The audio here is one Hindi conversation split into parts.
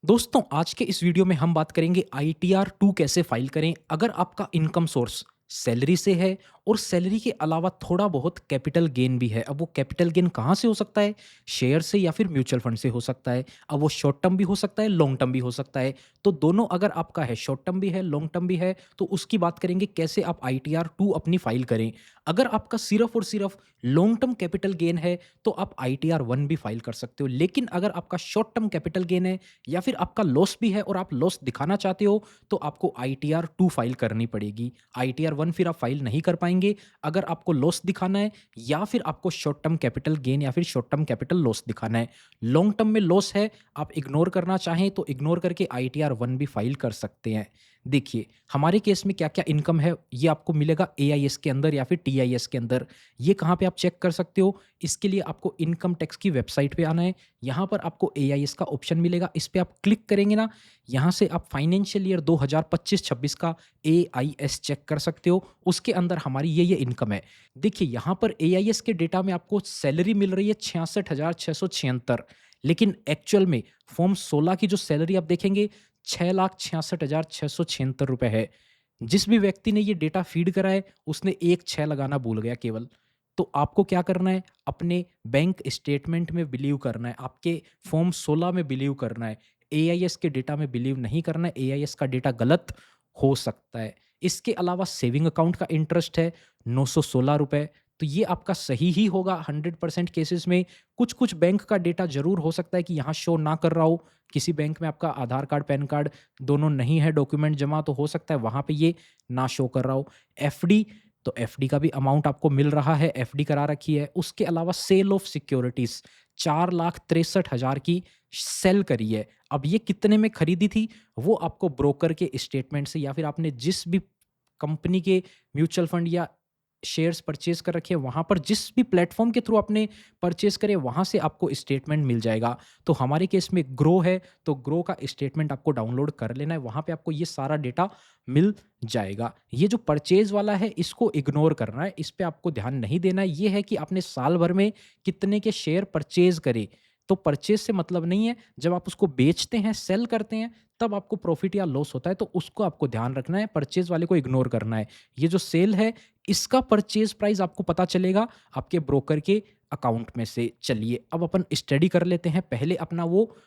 दोस्तों आज के इस वीडियो में हम बात करेंगे आईटीआर 2 कैसे फाइल करें अगर आपका इनकम सोर्स सैलरी से है और सैलरी के अलावा थोड़ा बहुत कैपिटल गेन भी है। अब वो कैपिटल गेन कहाँ से हो सकता है? शेयर से या फिर म्यूचुअल फंड से हो सकता है। अब वो शॉर्ट टर्म भी हो सकता है, लॉन्ग टर्म भी हो सकता है। तो दोनों अगर आपका है, शॉर्ट टर्म भी है, लॉन्ग टर्म भी है, तो उसकी बात करेंगे कैसे आप आईटीआर 2 अपनी फाइल करें। अगर आपका सिर्फ और सिर्फ लॉन्ग टर्म कैपिटल गेन है तो आप आईटीआर 1 भी फाइल कर सकते हो। लेकिन अगर आपका शॉर्ट टर्म कैपिटल गेन है या फिर आपका लॉस भी है और आप लॉस दिखाना चाहते हो तो आपको आईटीआर 2 फाइल करनी पड़ेगी। आईटीआर 1 फिर आप फाइल नहीं कर पाएँगे अगर आपको लॉस दिखाना है या फिर आपको शॉर्ट टर्म कैपिटल गेन या फिर शॉर्ट टर्म कैपिटल लॉस दिखाना है। लॉन्ग टर्म में लॉस है, आप इग्नोर करना चाहें तो इग्नोर करके आईटीआर 1 भी फाइल कर सकते हैं। देखिए, हमारे केस में क्या-क्या इनकम है ये आपको मिलेगा एआईएस के अंदर या फिर टीआईएस के अंदर। ये कहाँ पे आप चेक कर सकते हो? इसके लिए आपको इनकम टैक्स की वेबसाइट पे आना है। यहाँ पर आपको एआईएस का ऑप्शन मिलेगा, इस पे आप क्लिक करेंगे ना, यहाँ से आप फाइनेंशियल ईयर 2025-26 का एआईएस चेक कर सकते हो। उसके अंदर हमारी ये इनकम है। देखिए, यहाँ पर एआईएस के डेटा में आपको सैलरी मिल रही है 66,676, लेकिन एक्चुअल में फॉर्म 16 की जो सैलरी आप देखेंगे 6,66,676 रुपए है। जिस भी व्यक्ति ने ये डेटा फीड करा है, उसने एक 6 लगाना भूल गया केवल। तो आपको क्या करना है, अपने बैंक स्टेटमेंट में बिलीव करना है, आपके फॉर्म 16 में बिलीव करना है। एआईएस के डेटा में बिलीव नहीं करना है, एआईएस का डेटा गलत हो सकता है। इसके अलावा सेविंग अकाउंट का इंटरेस्ट है ₹916, तो ये आपका सही ही होगा 100% केसेस में। कुछ-कुछ बैंक का डेटा ज़रूर हो सकता है कि यहाँ शो ना कर रहा हो। किसी बैंक में आपका आधार कार्ड, पैन कार्ड दोनों नहीं है डॉक्यूमेंट जमा, तो हो सकता है वहाँ पे ये ना शो कर रहा हो। एफडी, तो एफडी का भी अमाउंट आपको मिल रहा है, एफडी करा रखी है। उसके अलावा सेल ऑफ सिक्योरिटीज़ 4,63,000 की सेल करी है। अब ये कितने में खरीदी थी, वो आपको ब्रोकर के स्टेटमेंट से या फिर आपने जिस भी कंपनी के म्यूचुअल फंड या शेयर्स परचेज़ कर रखे हैं, वहाँ पर जिस भी प्लेटफ़ॉर्म के थ्रू आपने परचेज़ करे, वहाँ से आपको स्टेटमेंट मिल जाएगा। तो हमारे केस में ग्रो है, तो ग्रो का स्टेटमेंट आपको डाउनलोड कर लेना है, वहाँ पे आपको ये सारा डेटा मिल जाएगा। ये जो परचेज़ वाला है, इसको इग्नोर करना है, इस पे आपको ध्यान नहीं देना है। ये है कि आपने साल भर में कितने के शेयर परचेज़ करे। तो परचेज़ से मतलब नहीं है, जब आप उसको बेचते हैं, सेल करते हैं, तब आपको प्रॉफ़िट या लॉस होता है, तो उसको आपको ध्यान रखना है, परचेज़ वाले को इग्नोर करना है। ये जो सेल है, इसका परचेज़ प्राइस आपको पता चलेगा आपके ब्रोकर के अकाउंट में से। चलिए, अब अपन स्टडी कर लेते हैं। पहले अपना वो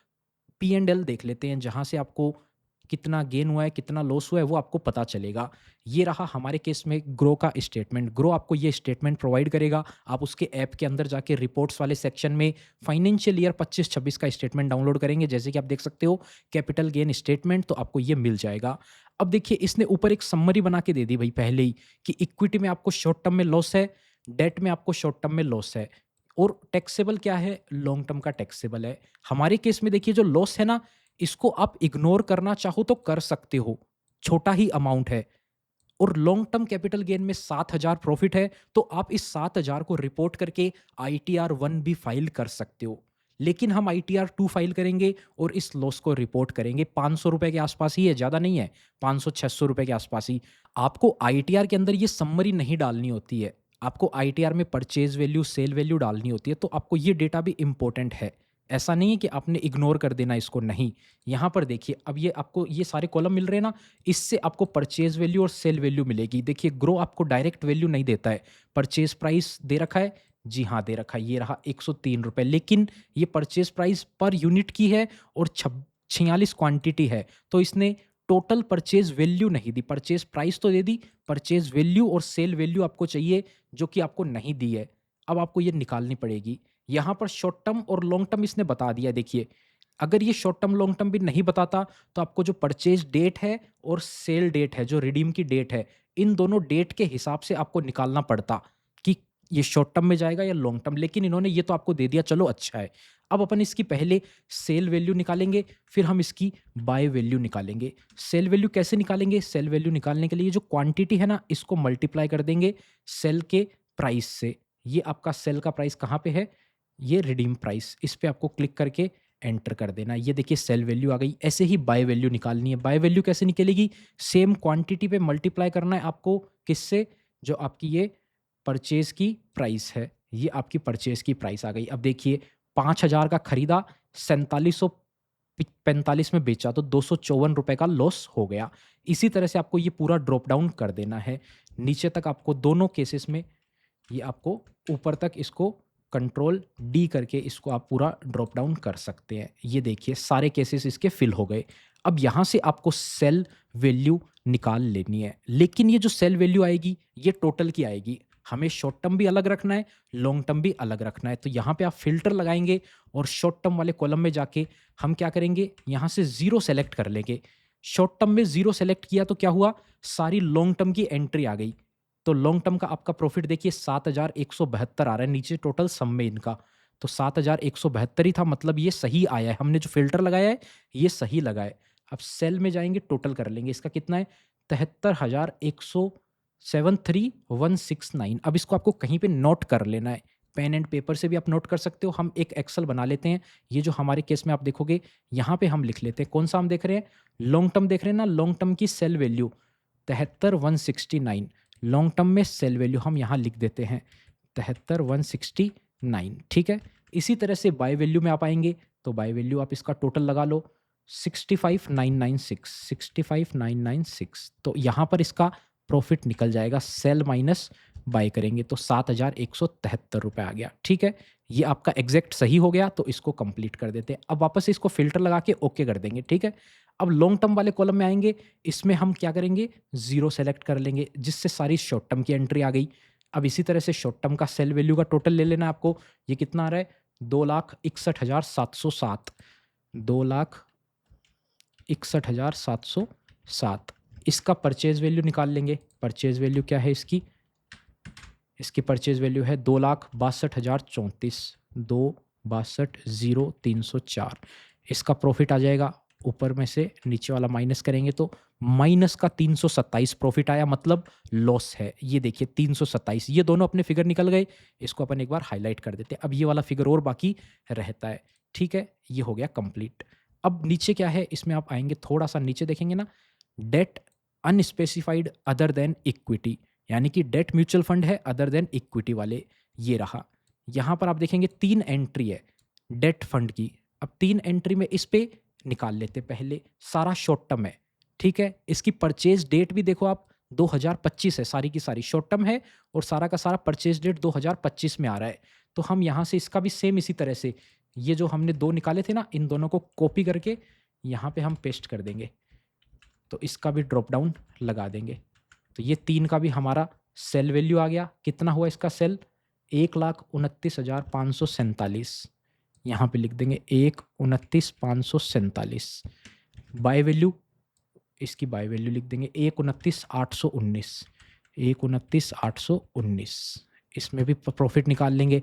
पी एंड एल देख लेते हैं, जहाँ से आपको कितना गेन हुआ है, कितना लॉस हुआ है, वो आपको पता चलेगा। ये रहा हमारे केस में ग्रो का स्टेटमेंट। ग्रो आपको ये स्टेटमेंट प्रोवाइड करेगा। आप उसके ऐप के अंदर जाके रिपोर्ट्स वाले सेक्शन में फाइनेंशियल ईयर 25-26 का स्टेटमेंट डाउनलोड करेंगे। जैसे कि आप देख सकते हो, कैपिटल गेन स्टेटमेंट, तो आपको ये मिल जाएगा। अब देखिए, इसने ऊपर एक समरी बना के दे दी भई पहले ही कि इक्विटी में आपको शॉर्ट टर्म में लॉस है, डेट में आपको शॉर्ट टर्म में लॉस है और टैक्सेबल क्या है, लॉन्ग टर्म का टैक्सेबल है। हमारे केस में देखिए जो लॉस है ना, इसको आप इग्नोर करना चाहो तो कर सकते हो, छोटा ही अमाउंट है। और लॉन्ग टर्म कैपिटल गेन में 7,000 प्रॉफिट है, तो आप इस 7,000 को रिपोर्ट करके आईटीआर 1 भी फाइल कर सकते हो। लेकिन हम आईटीआर 2 फाइल करेंगे और इस लॉस को रिपोर्ट करेंगे। ₹500 के आसपास ही है, ज़्यादा नहीं है, ₹500-600 के आसपास ही। आपको आईटीआर के अंदर ये समरी नहीं डालनी होती है। आपको आईटीआर में परचेज़ वैल्यू, सेल वैल्यू डालनी होती है, तो आपको ये डेटा भी इम्पोर्टेंट है। ऐसा नहीं है कि आपने इग्नोर कर देना इसको, नहीं। यहाँ पर देखिए, अब ये आपको ये सारे कॉलम मिल रहे हैं ना, इससे आपको परचेज़ वैल्यू और सेल वैल्यू मिलेगी। देखिए, ग्रो आपको डायरेक्ट वैल्यू नहीं देता है। परचेज़ प्राइस दे रखा है? जी हाँ, दे रखा है। ये रहा ₹103, लेकिन ये परचेज़ प्राइस पर यूनिट की है और 46 क्वांटिटी है। तो इसने टोटल परचेज़ वैल्यू नहीं दी। परचेज़ प्राइस तो दे दी, परचेज़ वैल्यू और सेल वैल्यू आपको चाहिए, जो कि आपको नहीं दी है। अब आपको ये निकालनी पड़ेगी। यहाँ पर शॉर्ट टर्म और लॉन्ग टर्म इसने बता दिया है, देखिए। अगर ये शॉर्ट टर्म, लॉन्ग टर्म भी नहीं बताता, तो आपको जो परचेज़ डेट है और सेल डेट है, जो रिडीम की डेट है, इन दोनों डेट के हिसाब से आपको निकालना पड़ता कि ये शॉर्ट टर्म में जाएगा या लॉन्ग टर्म। लेकिन इन्होंने ये तो आपको दे दिया, चलो अच्छा है। अब अपन इसकी पहले सेल वैल्यू निकालेंगे, फिर हम इसकी बाय वैल्यू निकालेंगे। सेल वैल्यू कैसे निकालेंगे? सेल वैल्यू निकालने के लिए जो क्वांटिटी है ना, इसको मल्टीप्लाई कर देंगे सेल के प्राइस से। ये आपका सेल का प्राइस कहाँ पे है? ये रिडीम प्राइस, इस पे आपको क्लिक करके एंटर कर देना। ये देखिए सेल वैल्यू आ गई। ऐसे ही बाय वैल्यू निकालनी है। बाय वैल्यू कैसे निकलेगी? सेम क्वांटिटी पे मल्टीप्लाई करना है आपको, किससे? जो आपकी ये परचेज़ की प्राइस है। ये आपकी परचेज़ की प्राइस आ गई। अब देखिए, 5,000 का खरीदा, 45 में बेचा तो 254 रुपए का लॉस हो गया। इसी तरह से आपको ये पूरा ड्रॉप डाउन कर देना है नीचे तक। आपको दोनों केसेस में ये आपको ऊपर तक इसको कंट्रोल डी करके इसको आप पूरा ड्रॉप डाउन कर सकते हैं। ये देखिए सारे केसेस इसके फिल हो गए। अब यहाँ से आपको सेल वैल्यू निकाल लेनी है, लेकिन ये जो सेल वैल्यू आएगी ये टोटल की आएगी। हमें शॉर्ट टर्म भी अलग रखना है, लॉन्ग टर्म भी अलग रखना है। तो यहाँ पे आप फिल्टर लगाएंगे और शॉर्ट टर्म वाले कॉलम में जाके हम क्या करेंगे, यहाँ से जीरो सेलेक्ट कर लेंगे। शॉर्ट टर्म में जीरो सेलेक्ट किया तो क्या हुआ, सारी लॉन्ग टर्म की एंट्री आ गई। तो लॉन्ग टर्म का आपका प्रॉफिट देखिए 7172 आ रहा है नीचे टोटल सम में इनका। तो 7172 ही था, मतलब ये सही आया है। हमने जो फिल्टर लगाया है ये सही लगा है। अब सेल में जाएंगे, टोटल कर लेंगे, इसका कितना है 73,173,169। अब इसको आपको कहीं पे नोट कर लेना है, पेन एंड पेपर से भी आप नोट कर सकते हो। हम एक एक्सेल बना लेते हैं। ये जो हमारे केस में आप देखोगे यहाँ पे हम लिख लेते हैं, कौन सा हम देख रहे हैं, लॉन्ग टर्म देख रहे हैं ना। लॉन्ग टर्म की सेल वैल्यू 73,169, लॉन्ग टर्म में सेल वैल्यू हम यहाँ लिख देते हैं 73,169, ठीक है। इसी तरह से बाय वैल्यू में आप आएंगे तो बाय वैल्यू आप इसका टोटल लगा लो 65,996, 65,996। तो यहाँ पर इसका प्रॉफिट निकल जाएगा, सेल माइनस बाय करेंगे तो 7,173 रुपये आ गया, ठीक है। ये आपका एग्जैक्ट सही हो गया, तो इसको कंप्लीट कर देते हैं। अब वापस इसको फिल्टर लगा के ओके कर देंगे, ठीक है। अब लॉन्ग टर्म वाले कॉलम में आएंगे, इसमें हम क्या करेंगे, जीरो सेलेक्ट कर लेंगे, जिससे सारी शॉर्ट टर्म की एंट्री आ गई। अब इसी तरह से शॉर्ट टर्म का सेल वैल्यू का टोटल ले लेना है आपको। ये कितना आ रहा है, 2,61,707, 2,61,707। इसका परचेज वैल्यू निकाल लेंगे। परचेज वैल्यू क्या है इसकी, इसकी परचेज वैल्यू है 2,62,034, 2,62,0304। इसका प्रॉफिट आ जाएगा, ऊपर में से नीचे वाला माइनस करेंगे तो माइनस का 327 प्रॉफिट आया, मतलब लॉस है। ये देखिए 327, ये दोनों अपने फिगर निकल गए। इसको अपन एक बार हाईलाइट कर देते हैं। अब ये वाला फिगर और बाकी रहता है, ठीक है। ये हो गया कंप्लीट। अब नीचे क्या है, इसमें आप आएंगे थोड़ा सा नीचे देखेंगे ना, debt unspecified other than equity, यानी कि डेट म्यूचुअल फंड है अदर देन इक्विटी वाले, ये रहा। यहाँ पर आप देखेंगे 3 एंट्री है डेट फंड की। अब 3 एंट्री में इस पे निकाल लेते, पहले सारा शॉर्ट टर्म है, ठीक है। इसकी परचेज डेट भी देखो आप 2025 है, सारी की सारी शॉर्ट टर्म है और सारा का सारा परचेज डेट 2025 में आ रहा है। तो हम यहाँ से इसका भी सेम इसी तरह से, ये जो हमने 2 निकाले थे ना, इन दोनों को कॉपी करके यहाँ पे हम पेस्ट कर देंगे। तो इसका भी ड्रॉप डाउन लगा देंगे। तो ये 3 का भी हमारा सेल वैल्यू आ गया। कितना हुआ इसका सेल, 1,29,547। यहाँ पे लिख देंगे 1,29,547। बाय वैल्यू, इसकी बाय वैल्यू लिख देंगे 1,29,819, 1,29,819। इसमें भी प्रॉफिट निकाल लेंगे।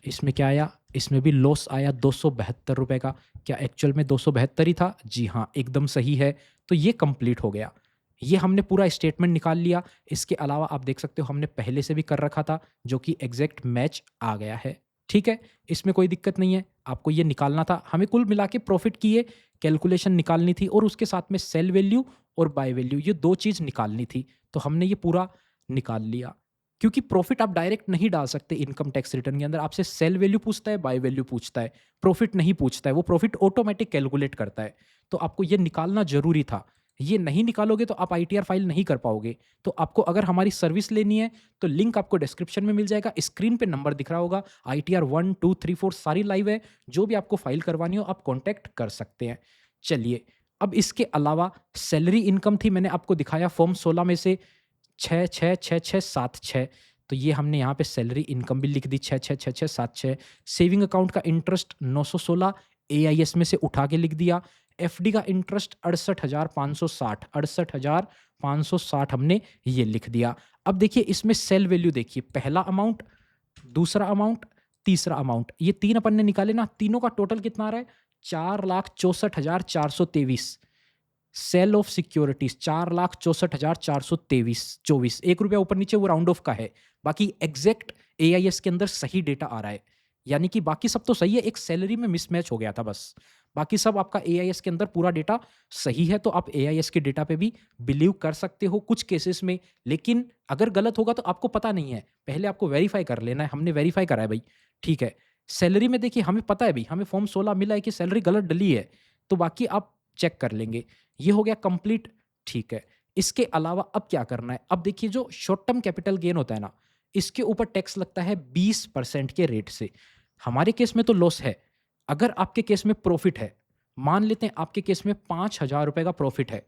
इसमें क्या आया, इसमें भी लॉस आया 272 रुपये का। क्या एक्चुअल में 272 ही था, जी हाँ एकदम सही है। तो ये कंप्लीट हो गया, ये हमने पूरा स्टेटमेंट निकाल लिया। इसके अलावा आप देख सकते हो हमने पहले से भी कर रखा था, जो कि एग्जैक्ट मैच आ गया है, ठीक है। इसमें कोई दिक्कत नहीं है, आपको ये निकालना था। हमें कुल मिला के प्रॉफिट की ये कैलकुलेशन निकालनी थी और उसके साथ में सेल वैल्यू और बाय वैल्यू, ये 2 चीज़ निकालनी थी। तो हमने ये पूरा निकाल लिया। क्योंकि प्रॉफिट आप डायरेक्ट नहीं डाल सकते इनकम टैक्स रिटर्न के अंदर, आपसे सेल वैल्यू पूछता है, बाय वैल्यू पूछता है, प्रॉफिट नहीं पूछता है। वो प्रॉफिट ऑटोमेटिक कैलकुलेट करता है। तो आपको ये निकालना जरूरी था। ये नहीं निकालोगे तो आप आईटीआर फाइल नहीं कर पाओगे। तो आपको अगर हमारी सर्विस लेनी है तो लिंक आपको डिस्क्रिप्शन में मिल जाएगा, स्क्रीन पे नंबर दिख रहा होगा। आईटीआर 1, 2, 3, 4 सारी लाइव है। जो भी आपको फाइल करवानी हो आप कॉन्टैक्ट कर सकते हैं। चलिए, अब इसके अलावा सैलरी इनकम थी, मैंने आपको दिखाया फॉर्म 16 में से 6, 6, 6, 6, 7, 6। तो ये हमने यहाँ पे सैलरी इनकम भी लिख दी 6, 6, 6, 6, 7, 6। सेविंग अकाउंट का इंटरेस्ट 916 एआईएस में से उठा के लिख दिया। एफडी का इंटरेस्ट 68,560, 68,560 हमने ये लिख दिया। अब देखिए इसमें सेल वैल्यू देखिए, पहला अमाउंट, दूसरा अमाउंट, तीसरा अमाउंट, ये 3 अपन ने निकाले ना, तीनों का टोटल कितना आ रहा है 4,64,423। सेल ऑफ सिक्योरिटीज 4,64,423, 1 रुपया ऊपर नीचे वो राउंड ऑफ का है। बाकी एग्जैक्ट एआईएस के अंदर सही डेटा आ रहा है, यानी कि बाकी सब तो सही है, एक सैलरी में मिसमैच हो गया था बस। बाकी सब आपका एआईएस के अंदर पूरा डेटा सही है। तो आप एआईएस के डेटा पे भी बिलीव कर सकते हो कुछ केसेस में। लेकिन अगर गलत होगा तो आपको पता नहीं है, पहले आपको वेरीफाई कर लेना है। हमने वेरीफाई करा है भाई, ठीक है। सैलरी में देखिए हमें पता है भाई, हमें फॉर्म 16 मिला है कि सैलरी गलत डली है। तो बाकी आप चेक कर लेंगे। ये हो गया कंप्लीट, ठीक है। इसके अलावा अब क्या करना है? अब देखिए जो शॉर्ट टर्म कैपिटल गेन होता है ना, इसके ऊपर टैक्स लगता है 20% के रेट से। हमारे केस में तो लॉस है। अगर आपके केस में प्रॉफ़िट है, मान लेते हैं आपके केस में ₹5000 का प्रॉफ़िट है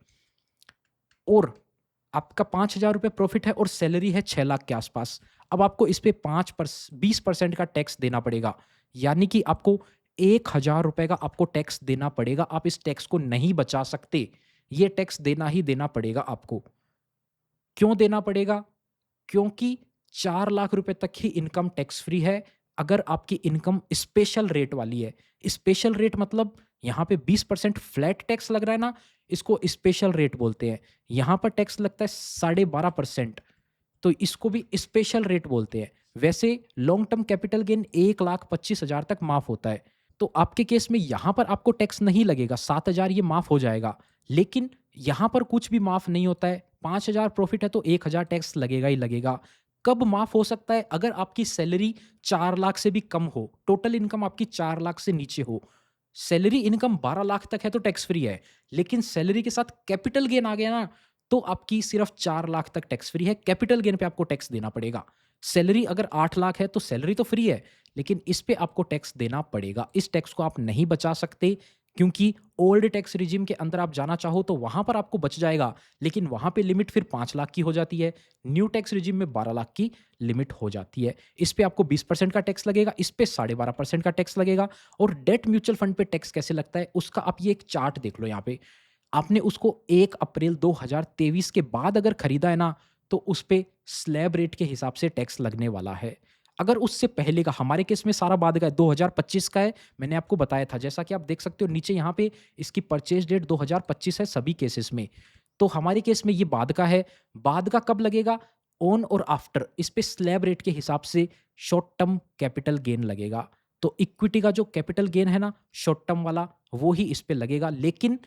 और आपका ₹5000 प्रॉफ़िट है और सैलरी है 6 लाख के आसपास। अब आपको इस पे 20% का टैक्स देना पड़ेगा। यानी कि आपको ₹1000 का आपको टैक्स देना पड़ेगा। आप इस टैक्स को नहीं बचा सकते। ये टैक्स देना ही देना पड़ेगा आपको। क्यों देना पड़ेगा? क्योंकि 4 लाख रुपए तक ही इनकम टैक्स फ्री है, अगर आपकी इनकम स्पेशल रेट वाली है। स्पेशल रेट मतलब यहाँ पे 20% फ्लैट टैक्स लग रहा है ना, इसको स्पेशल रेट बोलते हैं। यहाँ पर टैक्स लगता है 12.5%, तो इसको भी स्पेशल रेट बोलते हैं। वैसे लॉन्ग टर्म कैपिटल गेन 1,25,000 तक माफ़ होता है। तो आपके केस में यहाँ पर आपको टैक्स नहीं लगेगा, 7,000 ये माफ़ हो जाएगा। लेकिन यहाँ पर कुछ भी माफ़ नहीं होता है। 5,000 प्रॉफ़िट है तो 1,000 टैक्स लगेगा ही लगेगा। कब माफ़ हो सकता है? अगर आपकी सैलरी 4 लाख से भी कम हो, टोटल इनकम आपकी 4 लाख से नीचे हो। सैलरी इनकम 12 लाख तक है तो टैक्स फ्री है। लेकिन सैलरी के साथ कैपिटल गेन आ गया ना, तो आपकी सिर्फ़ 4 लाख तक टैक्स फ्री है। कैपिटल गेन पे आपको टैक्स देना पड़ेगा। सैलरी अगर 8 लाख है तो सैलरी तो फ्री है, लेकिन इस पे आपको टैक्स देना पड़ेगा। इस टैक्स को आप नहीं बचा सकते, क्योंकि ओल्ड टैक्स रिजिम के अंदर आप जाना चाहो तो वहाँ पर आपको बच जाएगा, लेकिन वहाँ पे लिमिट फिर 5 लाख की हो जाती है। न्यू टैक्स रिजिम में 12 लाख की लिमिट हो जाती है। इस पे आपको 20% का टैक्स लगेगा, इस पे 12.5% का टैक्स लगेगा। और डेट म्यूचुअल फंड पे टैक्स कैसे लगता है, उसका आप ये एक चार्ट देख लो यहाँ पे। आपने उसको 1 अप्रैल 2023 के बाद अगर खरीदा है ना, तो उस पे स्लैब रेट के हिसाब से टैक्स लगने वाला है। अगर उससे पहले का, हमारे केस में सारा बाद का है, 2025 का है, मैंने आपको बताया था। जैसा कि आप देख सकते हो नीचे यहाँ पे इसकी परचेज़ डेट 2025 है सभी केसेस में। तो हमारे केस में ये बाद का है। बाद का कब लगेगा? ऑन और आफ्टर, इस पे स्लैब रेट के हिसाब से शॉर्ट टर्म कैपिटल गेन लगेगा। तो इक्विटी का जो कैपिटल गेन है ना, शॉर्ट टर्म वाला, वो ही इस पे लगेगा। लेकिन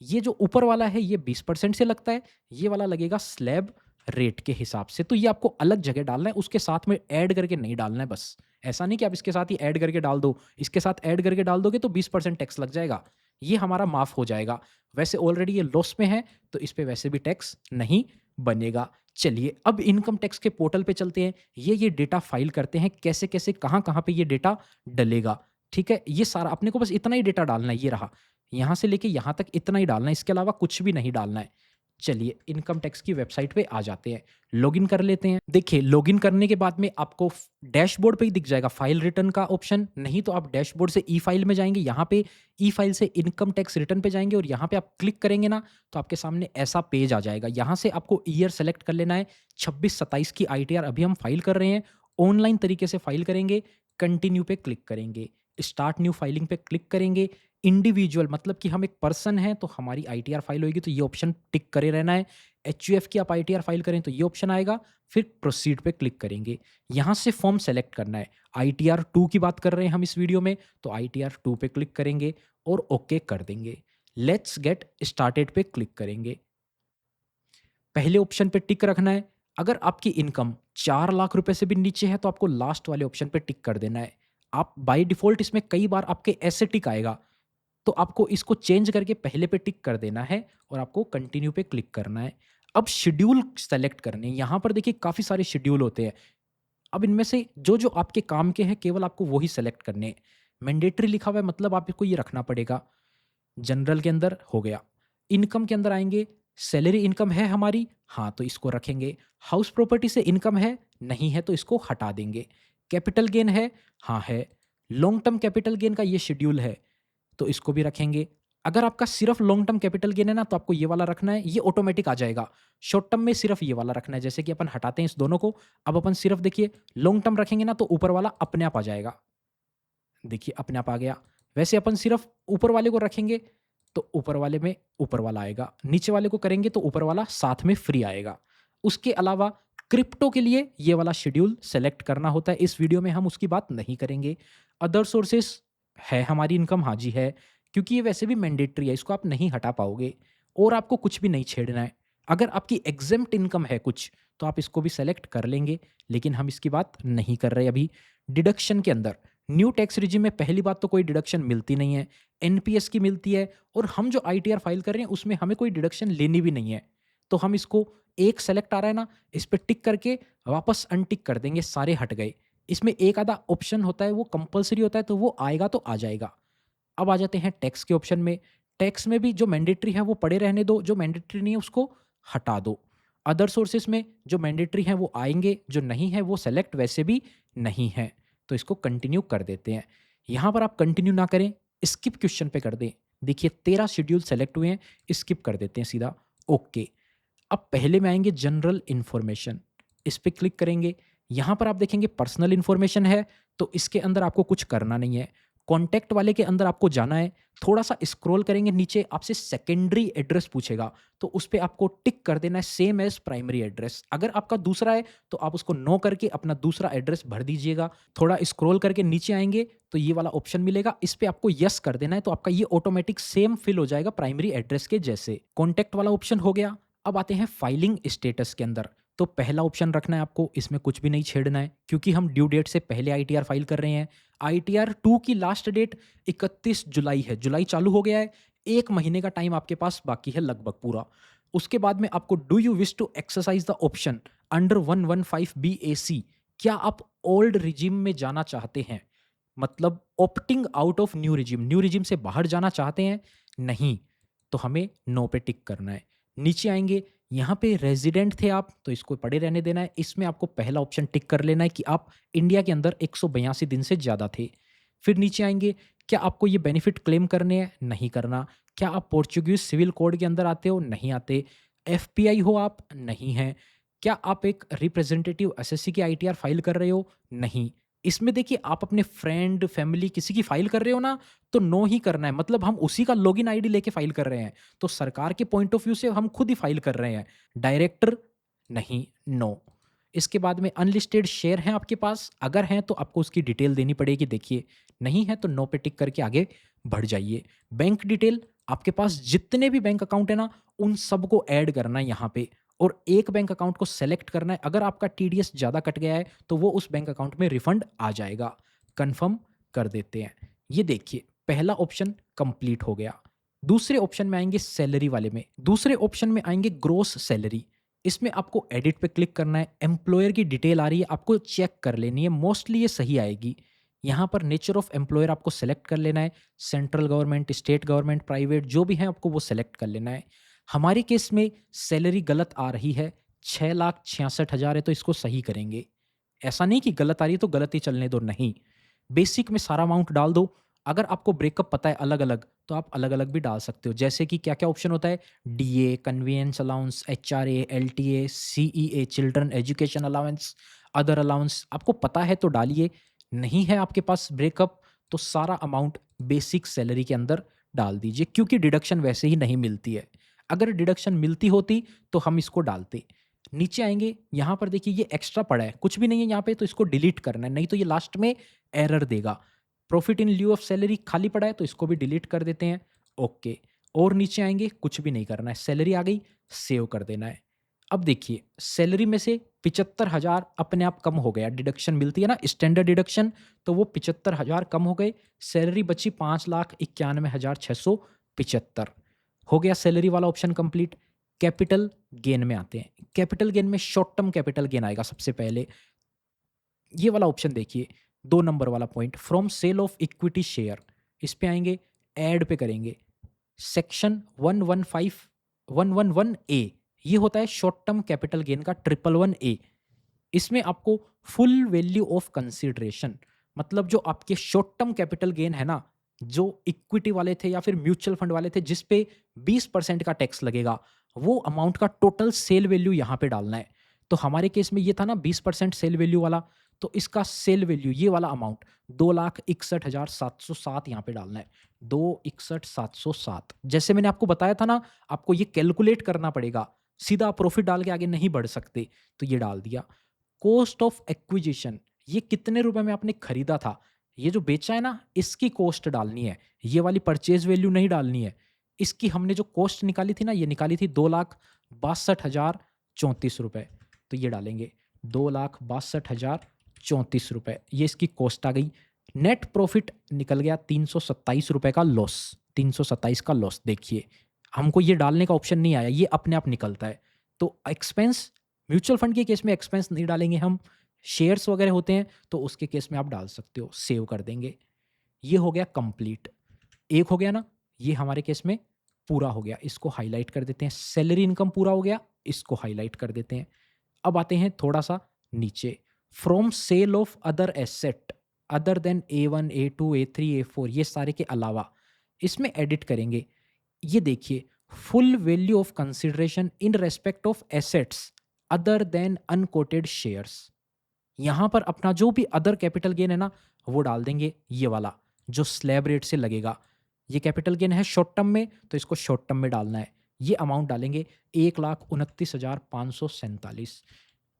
ये जो ऊपर वाला है ये 20% से लगता है, ये वाला लगेगा स्लैब रेट के हिसाब से। तो ये आपको अलग जगह डालना है, उसके साथ में ऐड करके नहीं डालना है बस। ऐसा नहीं कि आप इसके साथ ही ऐड करके डाल दो, इसके साथ ऐड करके डाल दोगे तो 20% टैक्स लग जाएगा, ये हमारा माफ़ हो जाएगा। वैसे ऑलरेडी ये लॉस में है, तो इस पे वैसे भी टैक्स नहीं बनेगा। चलिए अब इनकम टैक्स के पोर्टल पे चलते हैं, ये डेटा फाइल करते हैं, कैसे-कैसे, कहाँ-कहाँ पे ये डेटा डलेगा, ठीक है? ये सारा अपने को बस इतना ही डेटा डालना है, ये रहा। यहाँ से लेके यहाँ तक इतना ही डालना है, इसके अलावा कुछ भी नहीं डालना है। चलिए इनकम टैक्स की वेबसाइट पे आ जाते हैं, लॉगिन कर लेते हैं। देखिए लॉगिन करने के बाद में आपको डैशबोर्ड पे ही दिख जाएगा फाइल रिटर्न का ऑप्शन, नहीं तो आप डैशबोर्ड से ई फाइल में जाएंगे, यहाँ पे ई फाइल से इनकम टैक्स रिटर्न पे जाएंगे और यहाँ पे आप क्लिक करेंगे ना, तो आपके सामने ऐसा पेज आ जाएगा। यहाँ से आपको ईयर सेलेक्ट कर लेना है। 26-27 की ITR अभी हम फाइल कर रहे हैं, ऑनलाइन तरीके से फाइल करेंगे। कंटिन्यू पे क्लिक करेंगे, स्टार्ट न्यू फाइलिंग पे क्लिक करेंगे। इंडिविजुअल मतलब कि हम एक पर्सन हैं तो हमारी ITR फाइल होगी, तो ये ऑप्शन टिक करे रहना है। HUF की आप ITR फाइल करें तो ये ऑप्शन आएगा, फिर प्रोसीड पे क्लिक करेंगे। यहाँ से फॉर्म सेलेक्ट करना है। ITR 2 की बात कर रहे हैं हम इस वीडियो में, तो ITR 2 पे क्लिक करेंगे और ओके कर देंगे। लेट्स गेट स्टार्टेड पे क्लिक करेंगे। पहले ऑप्शन पे टिक रखना है। अगर आपकी इनकम 4 लाख रुपए से भी नीचे है तो आपको लास्ट वाले ऑप्शन पे टिक कर देना है। आप बाय डिफ़ॉल्ट इसमें कई बार आपके ऐसे टिक आएगा, तो आपको इसको चेंज करके पहले पे टिक कर देना है और आपको कंटिन्यू पे क्लिक करना है। अब शेड्यूल सेलेक्ट करने हैं। यहाँ पर देखिए काफ़ी सारे शेड्यूल होते हैं। अब इनमें से जो-जो आपके काम के हैं केवल आपको वो ही सेलेक्ट करने हैं। मैंडेटरी लिखा हुआ है मतलब आपको ये रखना पड़ेगा। जनरल के अंदर हो गया। इनकम के अंदर आएँगे, सैलरी इनकम है हमारी, हाँ, तो इसको रखेंगे। हाउस प्रॉपर्टी से इनकम है, नहीं है तो इसको हटा देंगे। कैपिटल गेन है, हाँ है। लॉन्ग टर्म कैपिटल गेन का ये शेड्यूल है, तो इसको भी रखेंगे। अगर आपका सिर्फ़ लॉन्ग टर्म कैपिटल गेन है ना, तो आपको ये वाला रखना है, ये ऑटोमैटिक आ जाएगा। शॉर्ट टर्म में सिर्फ़ ये वाला रखना है, जैसे कि अपन हटाते हैं इस दोनों को। अब अपन सिर्फ़ देखिए लॉन्ग टर्म रखेंगे ना, तो ऊपर वाला अपने आप आ जाएगा। देखिए अपने आप आ गया। वैसे अपन सिर्फ़ ऊपर वाले को रखेंगे, तो ऊपर वाले में ऊपर वाला आएगा। नीचे वाले को करेंगे तो ऊपर वाला साथ में फ्री आएगा। उसके अलावा क्रिप्टो के लिए ये वाला शेड्यूल सेलेक्ट करना होता है। इस वीडियो में हम उसकी बात नहीं करेंगे। अदर सोर्सेज़ है हमारी इनकम, हाँ जी है, क्योंकि ये वैसे भी मैंडेटरी है, इसको आप नहीं हटा पाओगे और आपको कुछ भी नहीं छेड़ना है। अगर आपकी एग्ज़ेम्प्ट इनकम है कुछ, तो आप इसको भी सेलेक्ट कर लेंगे, लेकिन हम इसकी बात नहीं कर रहे अभी। डिडक्शन के अंदर न्यू टैक्स रिजिम में पहली बात तो कोई डिडक्शन मिलती नहीं है, एनपीएस की मिलती है, और हम जो आईटीआर फाइल कर रहे हैं उसमें हमें कोई डिडक्शन लेनी भी नहीं है। तो हम इसको, एक सेलेक्ट आ रहा है ना, इस पे टिक करके वापस अनटिक कर देंगे, सारे हट गए। इसमें एक आधा ऑप्शन होता है वो कंपल्सरी होता है, तो वो आएगा तो आ जाएगा। अब आ जाते हैं टैक्स के ऑप्शन में। टैक्स में भी जो मैंडेटरी है वो पड़े रहने दो, जो मैंडेटरी नहीं है उसको हटा दो। अदर सोर्सेस में जो मैंडेटरी हैं वो आएँगे, जो नहीं है वो सेलेक्ट वैसे भी नहीं है। तो इसको कंटिन्यू कर देते हैं। यहाँ पर आप कंटिन्यू ना करें, स्किप क्वेश्चन पे कर दें। देखिए 13 शेड्यूल सेलेक्ट हुए हैं, स्किप कर देते हैं सीधा, ओके। अब पहले में आएँगे जनरल इन्फॉर्मेशन, इस पे क्लिक करेंगे। यहाँ पर आप देखेंगे पर्सनल इन्फॉर्मेशन है, तो इसके अंदर आपको कुछ करना नहीं है। कॉन्टैक्ट वाले के अंदर आपको जाना है, थोड़ा-सा स्क्रॉल करेंगे नीचे, आपसे सेकेंडरी एड्रेस पूछेगा, तो उस पे आपको टिक कर देना है सेम एज़ प्राइमरी एड्रेस। अगर आपका दूसरा है, तो आप उसको नो करके अपना दूसरा एड्रेस भर दीजिएगा। थोड़ा स्क्रॉल करके नीचे आएँगे, तो ये वाला ऑप्शन मिलेगा, इस पे आपको येस कर देना है, तो आपका ये ऑटोमैटिक सेम फिल हो जाएगा प्राइमरी एड्रेस के जैसे। कॉन्टैक्ट वाला ऑप्शन हो गया। अब आते हैं फाइलिंग स्टेटस के अंदर। तो पहला ऑप्शन रखना है आपको, इसमें कुछ भी नहीं छेड़ना है, क्योंकि हम ड्यू डेट से पहले आईटीआर फाइल कर रहे हैं। आईटीआर 2 की लास्ट डेट 31 जुलाई है, जुलाई चालू हो गया है, 1 महीने का टाइम आपके पास बाकी है लगभग पूरा। उसके बाद में आपको do you wish to exercise the option under 115 BAC, क्या आप ओल्ड रिजिम में जाना चाहते हैं? मतलब opting out of new regime, new regime से बाहर जाना चाहते हैं? नहीं, तो हमें नो पे टिक करना है। नीचे आएँगे, यहाँ पे रेज़िडेंट थे आप, तो इसको पड़े रहने देना है। इसमें आपको पहला ऑप्शन टिक कर लेना है कि आप इंडिया के अंदर 182 दिन से ज़्यादा थे। फिर नीचे आएँगे, क्या आपको ये बेनिफिट क्लेम करने हैं? नहीं करना। क्या आप पोर्चुगीज़ सिविल कोड के अंदर आते हो? नहीं आते। एफपीआई हो आप? नहीं हैं। क्या आप एक रिप्रेजेंटेटिव एसएससी की आईटीआर फाइल कर रहे हो? नहीं। इसमें देखिए आप अपने फ्रेंड, फैमिली किसी की फाइल कर रहे हो ना, तो नो ही करना है। मतलब हम उसी का लॉगिन आईडी लेके फाइल कर रहे हैं। तो सरकार के पॉइंट ऑफ व्यू से हम खुद ही फाइल कर रहे हैं। डायरेक्टर नहीं, नो। इसके बाद में अनलिस्टेड शेयर हैं आपके पास, अगर हैं तो आपको उसकी डिटेल देनी पड़ेगी। देखिए नहीं है तो नो पे टिक करके आगे बढ़ जाइए। बैंक डिटेल, आपके पास जितने भी बैंक अकाउंट है ना, उन सबको ऐड करना है यहाँ पे, और एक बैंक अकाउंट को सेलेक्ट करना है। अगर आपका टीडीएस ज़्यादा कट गया है तो वो उस बैंक अकाउंट में रिफंड आ जाएगा। कन्फर्म कर देते हैं। ये देखिए पहला ऑप्शन कंप्लीट हो गया। दूसरे ऑप्शन में आएँगे सैलरी वाले में। दूसरे ऑप्शन में आएँगे ग्रॉस सैलरी। इसमें आपको एडिट पे क्लिक करना है। एम्प्लॉयर की डिटेल आ रही है, आपको चेक कर लेनी है, मोस्टली ये सही आएगी। यहाँ पर नेचर ऑफ एम्प्लॉयर आपको सेलेक्ट कर लेना है। Central government, state government, private जो भी है आपको वो सेलेक्ट कर लेना है। हमारे केस में सैलरी गलत आ रही है, 6,66,000 है, तो इसको सही करेंगे। ऐसा नहीं कि गलत आ रही है तो गलत ही चलने दो, नहीं। बेसिक में सारा अमाउंट डाल दो। अगर आपको ब्रेकअप पता है अलग-अलग, तो आप अलग-अलग भी डाल सकते हो। जैसे कि क्या-क्या ऑप्शन होता है, DA, convenience allowance, HRA, LTA, CEA, children education allowance, other allowance, आपको पता है तो डालिए। नहीं है आपके पास ब्रेकअप, तो सारा अमाउंट बेसिक सैलरी के अंदर डाल दीजिए, क्योंकि डिडक्शन वैसे ही नहीं मिलती है। अगर डिडक्शन मिलती होती तो हम इसको डालते। नीचे आएँगे, यहाँ पर देखिए ये एक्स्ट्रा पड़ा है, कुछ भी नहीं है यहाँ पे, तो इसको डिलीट करना है, नहीं तो ये लास्ट में एरर देगा। प्रॉफिट इन लिeu ऑफ सैलरी खाली पड़ा है, तो इसको भी डिलीट कर देते हैं, ओके। और नीचे आएँगे, कुछ भी नहीं करना है, सैलरी आ गई, सेव कर देना है। अब देखिए सैलरी में से 75,000 अपने आप कम हो गया, डिडक्शन मिलती है ना स्टैंडर्ड डिडक्शन, तो वो 75,000 कम हो गए, सैलरी बची 5,91,675। हो गया सैलरी वाला ऑप्शन कंप्लीट। कैपिटल गेन में आते हैं। कैपिटल गेन में शॉर्ट टर्म कैपिटल गेन आएगा सबसे पहले। ये वाला ऑप्शन देखिए, 2 नंबर वाला point, from sale of equity share, इस पे आएँगे, ऐड पे करेंगे। सेक्शन 115 ए, ये होता है शॉर्ट टर्म कैपिटल गेन का 111 ए। इसमें आपको फुल वैल्यू ऑफ कंसिडरेशन, मतलब जो आपके शॉर्ट टर्म कैपिटल गेन है ना, जो इक्विटी वाले थे या फिर म्यूचुअल फंड वाले थे जिस पे 20% का टैक्स लगेगा, वो अमाउंट का टोटल सेल वैल्यू यहाँ पे डालना है। तो हमारे केस में ये था ना 20% सेल वैल्यू वाला, तो इसका सेल वैल्यू ये वाला अमाउंट 2,61,707 यहाँ पे डालना है। 2,61,707, जैसे मैंने आपको बताया था ना, आपको ये कैलकुलेट करना पड़ेगा, सीधा प्रॉफिट डाल के आगे नहीं बढ़ सकते, तो ये डाल दिया। कॉस्ट ऑफ एक्विजिशन, ये कितने रुपए में आपने खरीदा था, ये जो बेचा है ना, इसकी कॉस्ट डालनी है, ये वाली परचेज वैल्यू नहीं डालनी है। इसकी हमने जो कॉस्ट निकाली थी ना, ये निकाली थी 2,62,034 रुपए, तो ये डालेंगे 2,62,034 रुपए, ये इसकी कॉस्ट आ गई। नेट प्रॉफिट निकल गया 327 रुपए का लॉस, 327 का लॉस। देखिए हमको ये डालने का ऑप्शन नहीं आया, ये अपने आप निकलता है। तो एक्सपेंस, म्यूचुअल फंड के केस में एक्सपेंस नहीं डालेंगे हम, शेयर्स वगैरह होते हैं तो उसके केस में आप डाल सकते हो, सेव कर देंगे। ये हो गया कंप्लीट, एक हो गया ना, ये हमारे केस में पूरा हो गया, इसको हाईलाइट कर देते हैं। सैलरी इनकम पूरा हो गया, इसको हाईलाइट कर देते हैं। अब आते हैं थोड़ा सा नीचे, from sale of other asset other than A1 A2 A3 A4, ये सारे के अलावा इसमें एडिट करेंगे। ये देखिए, full value of consideration in respect of assets other than unquoted shares. यहाँ पर अपना जो भी अदर कैपिटल गेन है ना, वो डाल देंगे, ये वाला जो स्लैब रेट से लगेगा। ये कैपिटल गेन है शॉर्ट टर्म में, तो इसको शॉर्ट टर्म में डालना है। ये अमाउंट डालेंगे 1,29,547,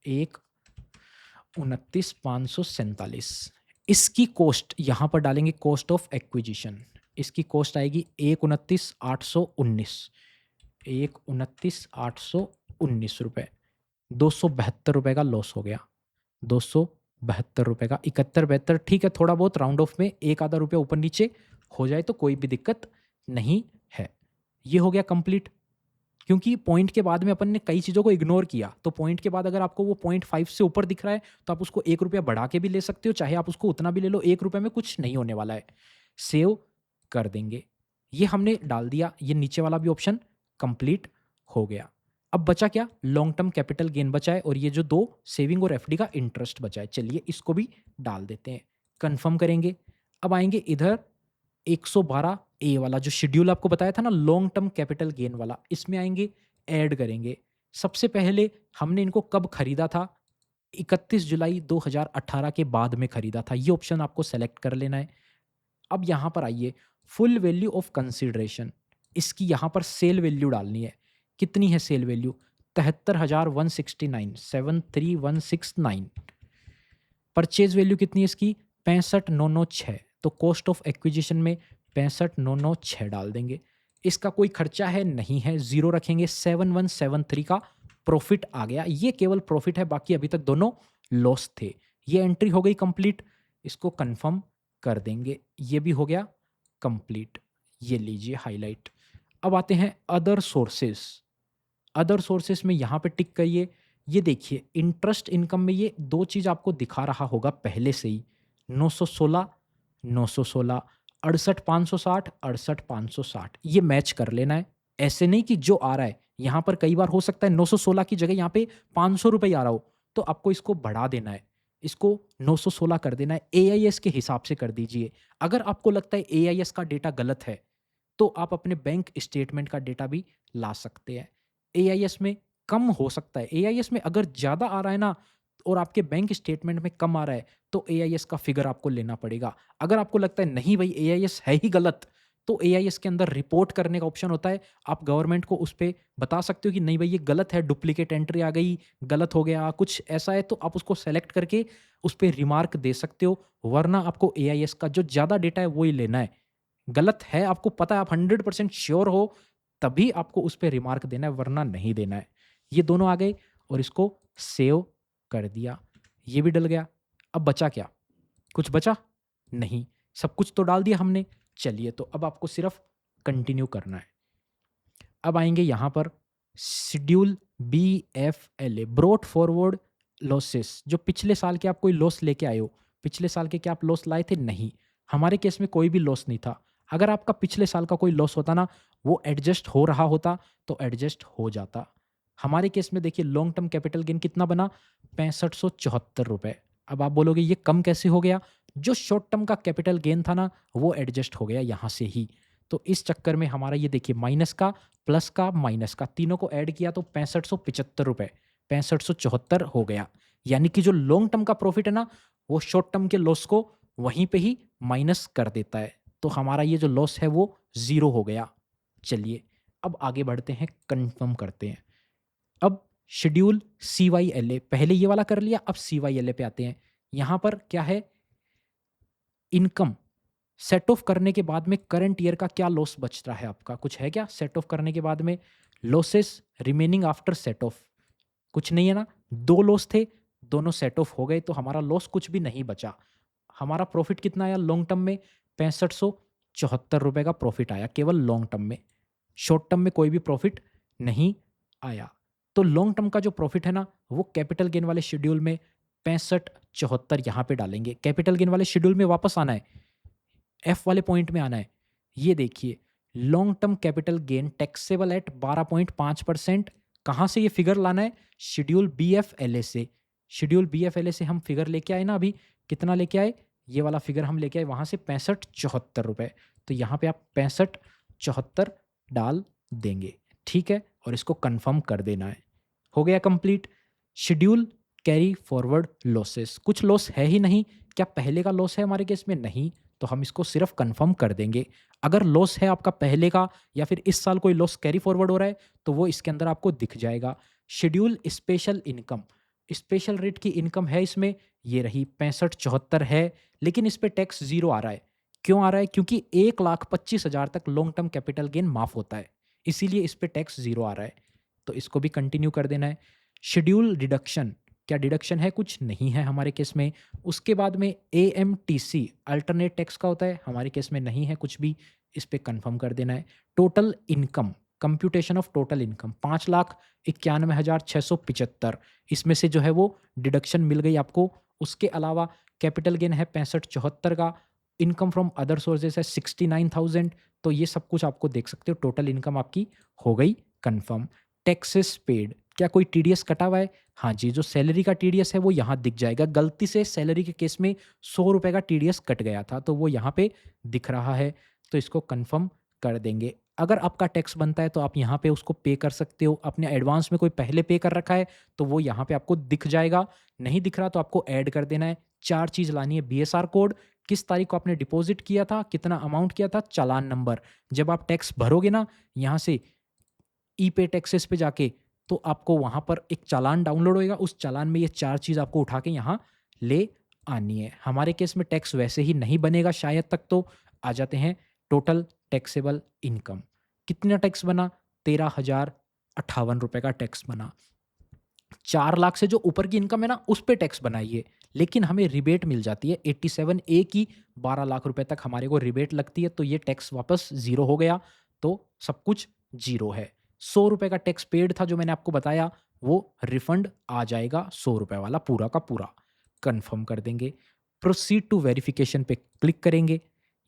1,29,547। इसकी कॉस्ट यहाँ पर डालेंगे, कॉस्ट ऑफ एक्विजिशन। इसकी कॉस्ट आएगी 1,29,819, 1,29,819 रुपये। 272 रुपये का लॉस हो गया, 272 रुपये का, 71 72, ठीक है, थोड़ा बहुत राउंड ऑफ में एक आधा रुपया ऊपर नीचे हो जाए तो कोई भी दिक्कत नहीं है। ये हो गया कंप्लीट। क्योंकि पॉइंट के बाद में अपन ने कई चीज़ों को इग्नोर किया, तो पॉइंट के बाद अगर आपको वो 0.5 से ऊपर दिख रहा है तो आप उसको 1 रुपया बढ़ा के भी ले सकते हो, चाहे आप उसको उतना भी ले लो, 1 रुपये में कुछ नहीं होने वाला है। सेव कर देंगे, ये हमने डाल दिया, ये नीचे वाला भी ऑप्शन कंप्लीट हो गया। अब बचा क्या, लॉन्ग टर्म कैपिटल गेन बचा है, और ये जो दो सेविंग और एफडी का इंटरेस्ट बचा है, चलिए इसको भी डाल देते हैं, कंफर्म करेंगे। अब आएंगे इधर 112 ए वाला जो शेड्यूल आपको बताया था ना, लॉन्ग टर्म कैपिटल गेन वाला, इसमें आएंगे, ऐड करेंगे। सबसे पहले हमने इनको कब खरीदा था, 31 जुलाई 2018 के बाद में खरीदा था, ये ऑप्शन आपको सेलेक्ट कर लेना है। अब यहाँ पर आइए, फुल वैल्यू ऑफ कंसिडरेशन, इसकी यहाँ पर सेल वैल्यू डालनी है। कितनी है सेल वैल्यू, 73,169, 73,169। परचेज वैल्यू कितनी है इसकी, 65,996। तो कॉस्ट ऑफ एक्विजिशन में 65,996 डाल देंगे। इसका कोई खर्चा है नहीं है, जीरो रखेंगे। 7173 का प्रॉफिट आ गया, ये केवल प्रॉफिट है, बाकी अभी तक दोनों लॉस थे। ये एंट्री हो गई कंप्लीट, इसको कंफर्म कर देंगे, ये भी हो गया कंप्लीट। ये लीजिए हाईलाइट। अब आते हैं अदर सोर्सेस। अदर सोर्सेस में यहाँ पे टिक करिए। ये देखिए इंटरेस्ट इनकम में ये दो चीज़ आपको दिखा रहा होगा पहले से ही, 916 916, 68,560 68,560, ये मैच कर लेना है। ऐसे नहीं कि जो आ रहा है यहाँ पर, कई बार हो सकता है 916 की जगह यहाँ पे 500 रुपये आ रहा हो, तो आपको इसको बढ़ा देना है, इसको 916 कर देना है, AIS के हिसाब से कर दीजिए। अगर आपको लगता है AIS का डेटा गलत है तो आप अपने बैंक स्टेटमेंट का डेटा भी ला सकते हैं। AIS में कम हो सकता है, AIS में अगर ज़्यादा आ रहा है ना और आपके बैंक स्टेटमेंट में कम आ रहा है तो AIS का फिगर आपको लेना पड़ेगा। अगर आपको लगता है नहीं भाई AIS है ही गलत, तो AIS के अंदर रिपोर्ट करने का ऑप्शन होता है, आप गवर्नमेंट को उस पे बता सकते हो कि नहीं भाई ये गलत है, डुप्लीकेट एंट्री आ गई, गलत हो गया, कुछ ऐसा है, तो आप उसको सेलेक्ट करके उस पे रिमार्क दे सकते हो। वरना आपको AIS का जो ज़्यादा डेटा है वो ही लेना है। गलत है, आपको पता है, आप 100% श्योर हो, तभी आपको उस पे रिमार्क देना है, वरना नहीं देना है। ये दोनों आ गए और इसको सेव कर दिया, ये भी डल गया। अब बचा क्या, कुछ बचा नहीं, सब कुछ तो डाल दिया हमने। चलिए तो अब आपको सिर्फ कंटिन्यू करना है। अब आएंगे यहाँ पर schedule BFLA, brought forward losses. जो पिछले साल के आप कोई लॉस लेके आए हो, पिछले साल के क्या आप लॉस लाए थे, नहीं, हमारे केस में कोई भी लॉस नहीं था। अगर आपका पिछले साल का कोई लॉस होता ना, वो एडजस्ट हो रहा होता तो एडजस्ट हो जाता। हमारे केस में देखिए लॉन्ग टर्म कैपिटल गेन कितना बना, 6574 रुपये। अब आप बोलोगे ये कम कैसे हो गया, जो शॉर्ट टर्म का कैपिटल गेन था ना वो एडजस्ट हो गया यहाँ से ही। तो इस चक्कर में हमारा ये देखिए माइनस का, प्लस का, माइनस का, तीनों को ऐड किया तो 6575 रुपये, 6574 हो गया। यानी कि जो लॉन्ग टर्म का प्रॉफिट है ना, वो शॉर्ट टर्म के लॉस को वहीं पे ही माइनस कर देता है। तो हमारा ये जो लॉस है वो ज़ीरो हो गया। चलिए अब आगे बढ़ते हैं, कंफर्म करते हैं। अब शेड्यूल CYLA, पहले ये वाला कर लिया, अब CYLA पे आते हैं। यहाँ पर क्या है, इनकम सेट ऑफ करने के बाद में करंट ईयर का क्या लॉस बच रहा है आपका, कुछ है क्या सेट ऑफ करने के बाद में, losses remaining after set of, कुछ नहीं है ना। दो लॉस थे, दोनों सेट ऑफ हो गए तो हमारा लॉस कुछ भी नहीं बचा। हमारा प्रॉफिट कितना आया लॉन्ग टर्म में? 6574 रुपए का प्रॉफिट आया केवल लॉन्ग टर्म में। शॉर्ट टर्म में कोई भी प्रॉफिट नहीं आया। तो लॉन्ग टर्म का जो प्रॉफिट है ना, वो कैपिटल गेन वाले शेड्यूल में 6574 यहाँ पे डालेंगे। कैपिटल गेन वाले शेड्यूल में वापस आना है, एफ वाले पॉइंट में आना है। ये देखिए, long term capital gain taxable at 12.5%। कहाँ से ये फिगर लाना है? Schedule B F L A से। Schedule B F L A से हम फिगर लेके आए ना अभी, कितना लेके आए? ये वाला फिगर हम लेके आए वहाँ से 6574 रुपये। तो यहाँ पे आप 6574 डाल देंगे, ठीक है, और इसको कंफर्म कर देना है। हो गया complete. Schedule carry forward losses, कुछ लॉस है ही नहीं। क्या पहले का लॉस है हमारे केस में? नहीं, तो हम इसको सिर्फ कंफर्म कर देंगे। अगर लॉस है आपका पहले का या फिर इस साल कोई लॉस कैरी फॉरवर्ड हो रहा है तो वो इसके अंदर आपको दिख जाएगा। Schedule special income, special rate की इनकम है इसमें, ये रही 6574 है, लेकिन इस पे टैक्स जीरो आ रहा है। क्यों आ रहा है? क्योंकि 1,25,000 तक लॉन्ग टर्म कैपिटल गेन माफ होता है, इसीलिए इस पे टैक्स जीरो आ रहा है। तो इसको भी कंटिन्यू कर देना है। शेड्यूल डिडक्शन, क्या डिडक्शन है? कुछ नहीं है हमारे केस में। उसके बाद में AMTC अल्टरनेट टैक्स का होता है, हमारे केस में नहीं है कुछ भी, इस पे कंफर्म कर देना है। Total income, computation of total income 5,91,675, इसमें से जो है वो डिडक्शन मिल गई आपको। उसके अलावा कैपिटल गेन है 6574 का, इनकम फ्रॉम अदर सोर्सेज है 69,000। तो ये सब कुछ आपको देख सकते हो, टोटल इनकम आपकी हो गई कंफर्म। टैक्सेस पेड, क्या कोई TDS कटा हुआ है? हाँ जी, जो सैलरी का TDS है वो यहाँ दिख जाएगा। गलती से सैलरी के केस में 100 रुपये का TDS कट गया था, तो वो यहाँ पे दिख रहा है, तो इसको कंफर्म कर देंगे। अगर आपका टैक्स बनता है तो आप यहाँ पे उसको पे कर सकते हो। अपने एडवांस में कोई पहले पे कर रखा है तो वो यहाँ पे आपको दिख जाएगा। नहीं दिख रहा तो आपको ऐड कर देना है। 4 चीज़ लानी है: BSR कोड, किस तारीख को आपने डिपॉजिट किया था, कितना अमाउंट किया था, चालान नंबर। जब आप टैक्स भरोगे ना यहाँ से ई पे टैक्सेस पे जाके, तो आपको वहाँ पर एक चालान डाउनलोड होएगा। उस चालान में ये 4 चीज़ आपको उठा के यहाँ ले आनी है। हमारे केस में टैक्स वैसे ही नहीं बनेगा शायद तक, तो आ जाते हैं टोटल टैक्सेबल इनकम। कितना टैक्स बना? 13,058 रुपये का टैक्स बना। 4 लाख से जो ऊपर की इनकम है ना, उस पे टैक्स बनाइए, लेकिन हमें रिबेट मिल जाती है 87A की। 12 लाख रुपए तक हमारे को रिबेट लगती है, तो ये टैक्स वापस ज़ीरो हो गया, तो सब कुछ ज़ीरो है। 100 रुपए का टैक्स पेड था जो मैंने आपको बताया, वो रिफंड आ जाएगा 100 रुपए वाला पूरा का पूरा। कन्फर्म कर देंगे। प्रोसीड टू वेरिफिकेशन पे क्लिक करेंगे।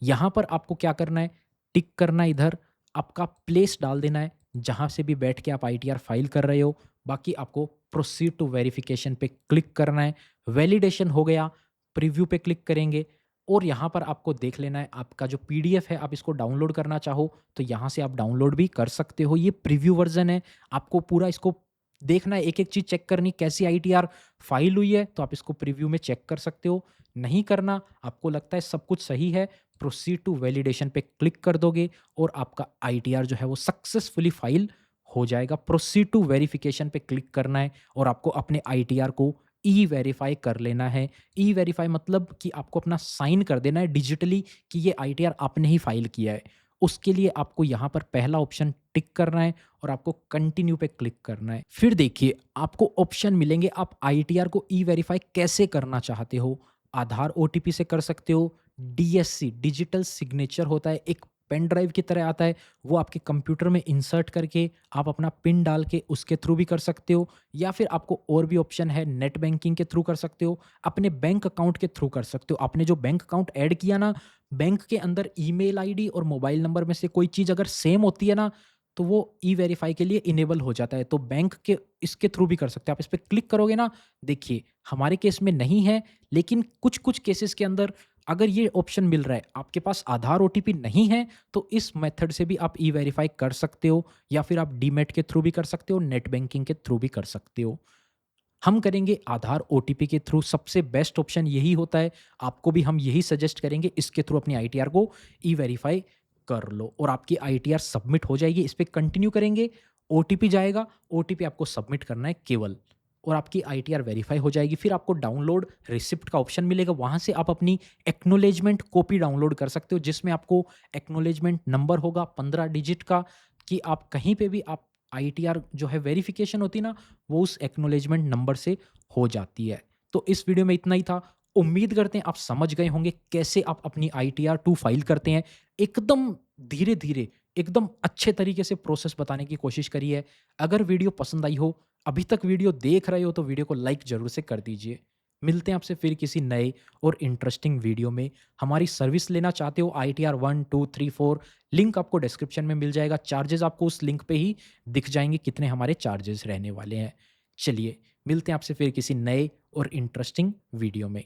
यहाँ पर आपको क्या करना है? टिक करना है, इधर आपका प्लेस डाल देना है जहाँ से भी बैठ के आप ITR फाइल कर रहे हो। बाकी आपको प्रोसीड टू वेरिफिकेशन पे क्लिक करना है। वैलिडेशन हो गया, प्रीव्यू पे क्लिक करेंगे और यहाँ पर आपको देख लेना है आपका जो PDF है, आप इसको डाउनलोड करना चाहो तो यहाँ से आप डाउनलोड भी कर सकते हो। ये प्रीव्यू वर्जन है, आपको पूरा इसको देखना है, एक एक चीज़ चेक करनी कैसी ITR फाइल हुई है, तो आप इसको प्रीव्यू में चेक कर सकते हो। नहीं करना, आपको लगता है सब कुछ सही है, प्रोसीड टू वैलिडेशन पे क्लिक कर दोगे और आपका ITR जो है वो सक्सेसफुली फाइल हो जाएगा। प्रोसीड टू वेरिफिकेशन पे क्लिक करना है और आपको अपने ITR को ई वेरीफाई कर लेना है। ई वेरीफाई मतलब कि आपको अपना साइन कर देना है डिजिटली कि ये ITR आपने ही फाइल किया है। उसके लिए आपको यहाँ पर पहला ऑप्शन टिक करना है और आपको कंटिन्यू पे क्लिक करना है। फिर देखिए आपको ऑप्शन मिलेंगे, आप ITR को ई वेरीफाई कैसे करना चाहते हो। आधार OTP से कर सकते हो, DSC डिजिटल सिग्नेचर होता है, एक पेन ड्राइव की तरह आता है, वो आपके कंप्यूटर में इंसर्ट करके आप अपना पिन डाल के उसके थ्रू भी कर सकते हो, या फिर आपको और भी ऑप्शन है, नेट बैंकिंग के थ्रू कर सकते हो, अपने बैंक अकाउंट के थ्रू कर सकते हो। आपने जो बैंक अकाउंट ऐड किया ना, बैंक के अंदर ईमेल आईडी और मोबाइल नंबर में से कोई चीज़ अगर सेम होती है ना, तो वो ई वेरीफाई के लिए इनेबल हो जाता है। तो बैंक के इसके थ्रू भी कर सकते हो। आप इस पे क्लिक करोगे ना, देखिए हमारे केस में नहीं है, लेकिन कुछ कुछ केसेस के अंदर अगर ये ऑप्शन मिल रहा है, आपके पास आधार OTP नहीं है, तो इस मेथड से भी आप ई वेरीफाई कर सकते हो, या फिर आप डीमैट के थ्रू भी कर सकते हो, नेट बैंकिंग के थ्रू भी कर सकते हो। हम करेंगे आधार OTP के थ्रू, सबसे बेस्ट ऑप्शन यही होता है। आपको भी हम यही सजेस्ट करेंगे, इसके थ्रू अपनी ITR को ई वेरीफाई कर लो और आपकी ITR सबमिट हो जाएगी। इस पे कंटिन्यू करेंगे, OTP जाएगा, OTP आपको सबमिट करना है केवल, और आपकी ITR वेरीफाई हो जाएगी। फिर आपको डाउनलोड रिसिप्ट का ऑप्शन मिलेगा, वहाँ से आप अपनी एक्नॉलेजमेंट कॉपी डाउनलोड कर सकते हो, जिसमें आपको एक्नॉलेजमेंट नंबर होगा 15 डिजिट का, कि आप कहीं पे भी आप ITR जो है वेरिफिकेशन होती है ना, वो उस एक्नॉलेजमेंट नंबर से हो जाती है। तो इस वीडियो में इतना ही था। उम्मीद करते हैं आप समझ गए होंगे कैसे आप अपनी आईटीआर 2 फाइल करते हैं। एकदम धीरे-धीरे, एकदम अच्छे तरीके से प्रोसेस बताने की कोशिश करी है। अगर वीडियो पसंद आई हो, अभी तक वीडियो देख रहे हो तो वीडियो को लाइक ज़रूर से कर दीजिए। मिलते हैं आपसे फिर किसी नए और इंटरेस्टिंग वीडियो में। हमारी सर्विस लेना चाहते हो आईटीआर 1, 2, 3, 4, लिंक आपको डिस्क्रिप्शन में मिल जाएगा। चार्जेज़ आपको उस लिंक पे ही दिख जाएँगे कितने हमारे चार्जेज़ रहने वाले हैं। चलिए, मिलते हैं आपसे फिर किसी नए और इंटरेस्टिंग वीडियो में।